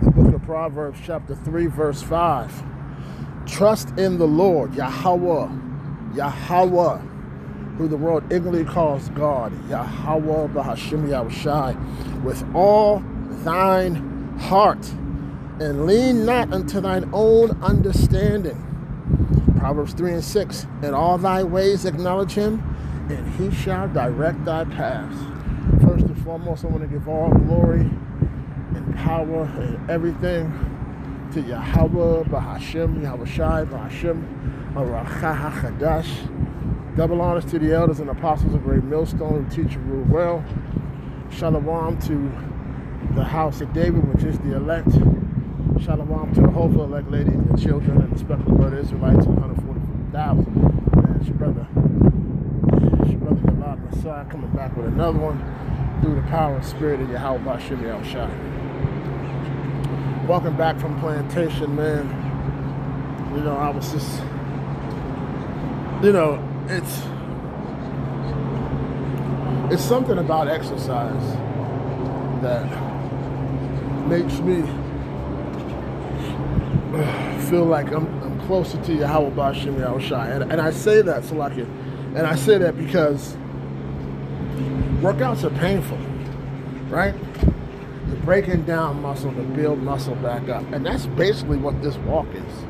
The book of Proverbs, chapter 3, verse 5. Trust in the Lord, Yahweh, who the world ignorantly calls God, Yahweh Bahashim Yahushai, with all thine heart, and lean not unto thine own understanding. Proverbs 3 and 6. In all thy ways acknowledge him, and he shall direct thy paths. First and foremost, I want to give all glory and power and everything to Yahweh, Bahashim, Yahushai, Bahashim, Arachaha Chadash. Double honors to the elders and apostles of Great Millstone who teach and rule well. Shalom to the house of David, which is the elect. Shalom to the hopeful elect lady and the children and the speckled bird Israelites and 144,000. And it's your brother Yalad Messiah coming back with another one through the power and spirit of Yahweh Bashim Yahushai. Walking back from plantation, man. I was just, it's something about exercise that makes me feel like I'm closer to Yahweh Bashim Yahushai. And I say that, Salakia, and I say that because workouts are painful, right? You're breaking down muscle to build muscle back up. And that's basically what this walk is.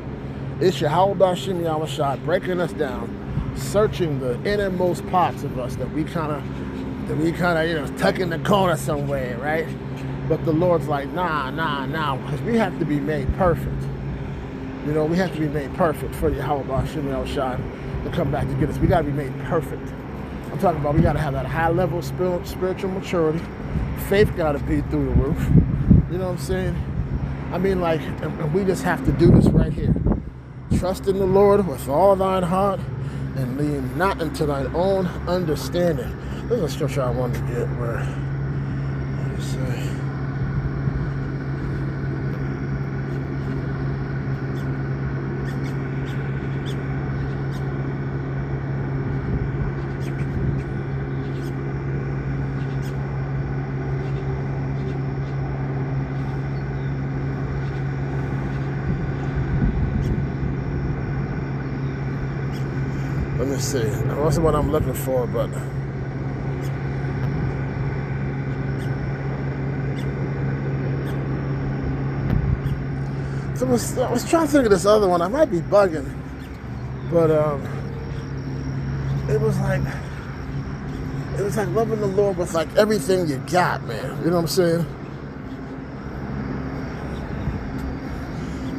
It's Yahweh Bashim Yahushai breaking us down, searching the innermost parts of us that we kind of tuck in the corner somewhere, right? But the Lord's like, nah, because we have to be made perfect. We have to be made perfect for Yahweh Bashim Yahushai to come back to get us. We got to be made perfect. I'm talking about we got to have that high level of spiritual maturity. Faith got to be through the roof. You know what I'm saying? I mean, and we just have to do this right here. Trust in the Lord with all thine heart and lean not unto thine own understanding. There's a scripture I wanted to get where, let me see. Let me see. That wasn't what I'm looking for, but so I was trying to think of this other one. I might be bugging, but it was like loving the Lord with like everything you got, man. You know what I'm saying?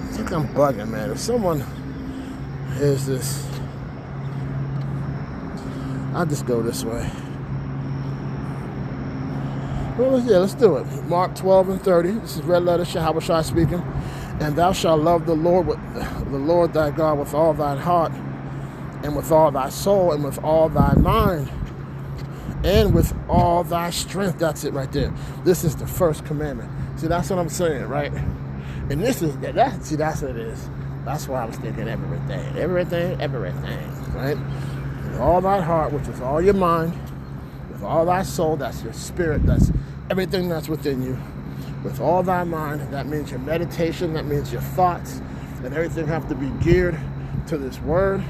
I think I'm bugging, man. If someone hears this, I'll just go this way. Well, let's do it. Mark 12 and 30. This is red letter Shahabashai speaking. And thou shalt love the Lord thy God with all thine heart, and with all thy soul, and with all thy mind, and with all thy strength. That's it right there. This is the first commandment. See, that's what I'm saying, right? And that's what it is. That's why I was thinking everything, right? With all thy heart, which is all your mind, with all thy soul, that's your spirit, that's everything that's within you. With all thy mind, that means your meditation, that means your thoughts, and everything have to be geared to this word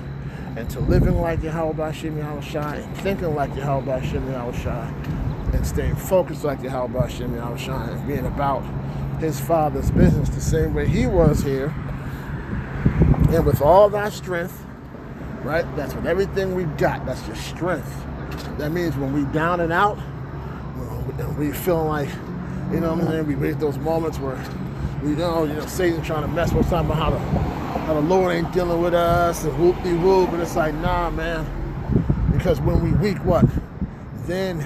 and to living like Yahweh Bashim Yahushai and thinking like Yahweh Bashim Yahushai and staying focused like Yahweh Bashim Yahushai and being about his Father's business the same way he was here. And with all thy strength, right? That's with everything we got. That's your strength. That means when we down and out, we feeling like, you know what I'm saying? We reach those moments where we know, Satan trying to mess with us, talking about how the Lord ain't dealing with us and whoop-de-whoop, but it's like, nah, man. Because when we weak, what? Then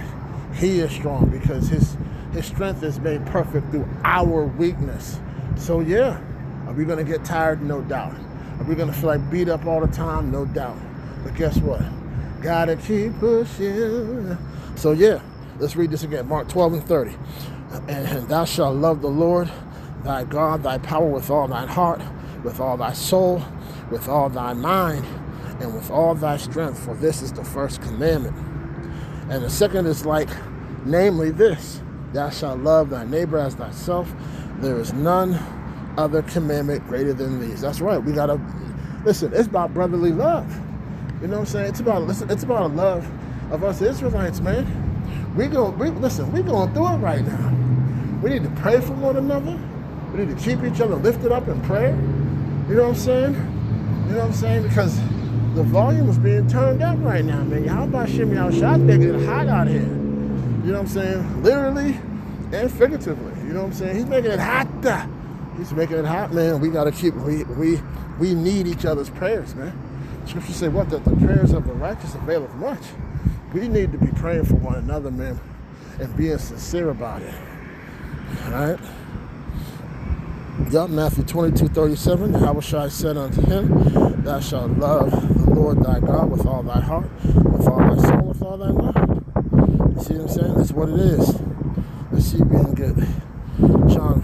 he is strong because his strength is made perfect through our weakness. So yeah, are we going to get tired? No doubt. Are we going to feel like beat up all the time? No doubt. But guess what? Gotta keep pushing. So yeah, let's read this again. Mark 12 and 30. And thou shalt love the Lord thy God, thy power with all thine heart, with all thy soul, with all thy mind, and with all thy strength, for this is the first commandment. And the second is like, namely this, thou shalt love thy neighbor as thyself. There is none other commandment greater than these. That's right. We gotta listen. It's about brotherly love. You know what I'm saying? It's about a love of us Israelites, man. We going through it right now. We need to pray for one another. We need to keep each other lifted up in prayer. You know what I'm saying? You know what I'm saying? Because the volume is being turned up right now, man. How about Shimmy Al-Shad's making it hot out here? You know what I'm saying? Literally and figuratively. You know what I'm saying? He's making it hot. He's making it hot, man. We gotta keep. We need each other's prayers, man. Scripture say what? That the prayers of the righteous availeth much. We need to be praying for one another, man, and being sincere about it. All right. Yup, Matthew 22:37, Yahushua said unto him, thou shalt love the Lord thy God with all thy heart, with all thy soul, with all thy mind. You see what I'm saying? That's what it is. Let's see if we can get John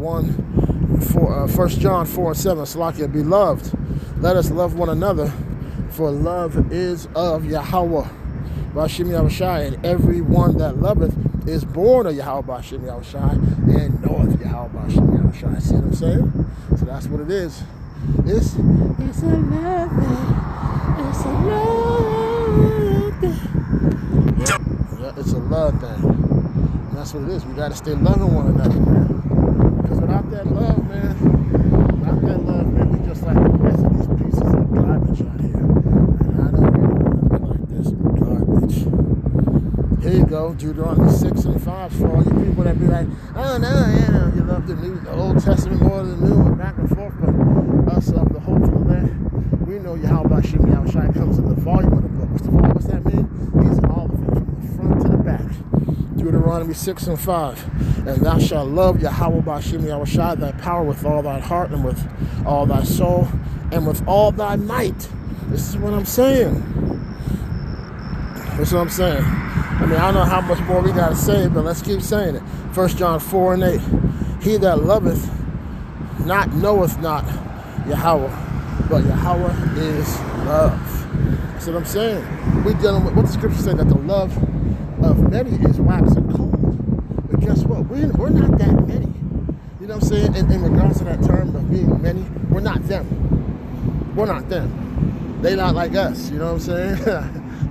1 John 4:7, Salakia, beloved, let us love one another, for love is of Yahweh, Bashim Yahushua, and every one that loveth is born of Yahweh Bashim Yahushua, and knoweth Yahweh Bashim Yahushua. See what I'm saying? So that's what it is. It's a love thing. It's a love thing. Yeah, it's a love thing. And that's what it is. We got to stay loving one another, man. Because without that love, man, we just like the rest of these pieces of garbage out here. And I don't want to be like this garbage. Here you go, Deuteronomy 6:5 for all you people that be like, oh no, you love the Old Testament more than the New, and back and forth, but us of the hopeful land, we know Yahweh Bashim Yahushua comes in the volume of the book. What's that mean? He's in all of it, from the front to the back. Deuteronomy 6:5, and thou shalt love Yahweh Bashim Yahushua, thy power with all thy heart, and with all thy soul, and with all thy might. This is what I'm saying. That's what I'm saying. I mean, I don't know how much more we got to say, but let's keep saying it. 1 John 4:8. He that loveth not knoweth not Yahweh, but Yahweh is love. That's what I'm saying. We're dealing with what the scripture said, that the love of many is waxing cold. But guess what? We're not that many. You know what I'm saying? In regards to that term of being many, we're not them. We're not them. They not like us. You know what I'm saying?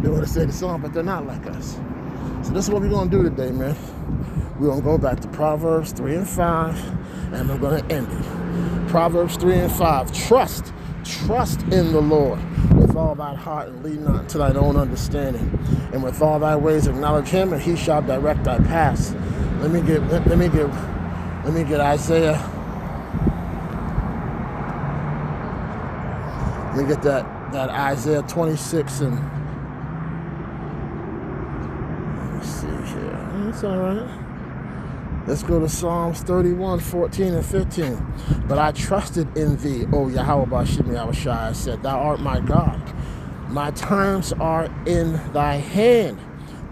They want to say the song, but they're not like us. So this is what we're going to do today, man. We're going to go back to Proverbs 3:5, and we're going to end it. Proverbs 3:5. Trust in the Lord with all thy heart, and lean not to thine own understanding. And with all thy ways acknowledge him, and he shall direct thy paths. Let me get Isaiah. Let me get that Isaiah 26 and let's see here. That's all right. Let's go to Psalms 31:14 and 15. But I trusted in thee, O Yahweh Bashim Yahushua. I said, thou art my God. My times are in thy hand.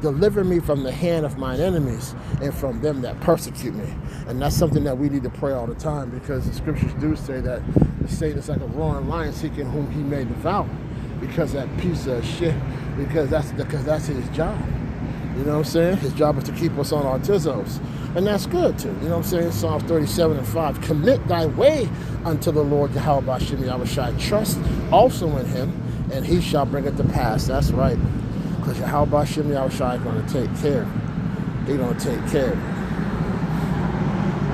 Deliver me from the hand of mine enemies and from them that persecute me. And that's something that we need to pray all the time, because the scriptures do say that Satan is like a roaring lion seeking whom he may devour. Because that piece of shit, because that's his job. You know what I'm saying? His job is to keep us on our tizzos. And that's good too. You know what I'm saying? Psalms 37:5. Commit thy way unto the Lord Yahweh Bashim Yahushua. Trust also in him, and he shall bring it to pass. That's right. Because Yahweh Bashim Yahushua is going to take care of it. He's going to take care of it.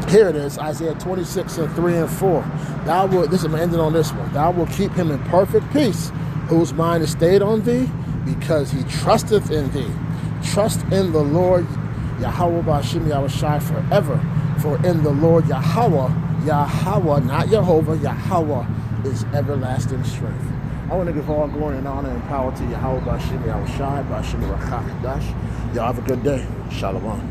Here it is, Isaiah 26:3 and 4. I'm ending on this one. Thou wilt keep him in perfect peace, whose mind is stayed on thee, because he trusteth in thee. Trust in the Lord Yahweh Bashim Yahushua forever. For in the Lord Yahweh, not Jehovah, Yahweh is everlasting strength. I want to give all glory and honor and power to Yahweh Bashim Yahushua, Bashim Rakach Dash. Y'all have a good day. Shalom.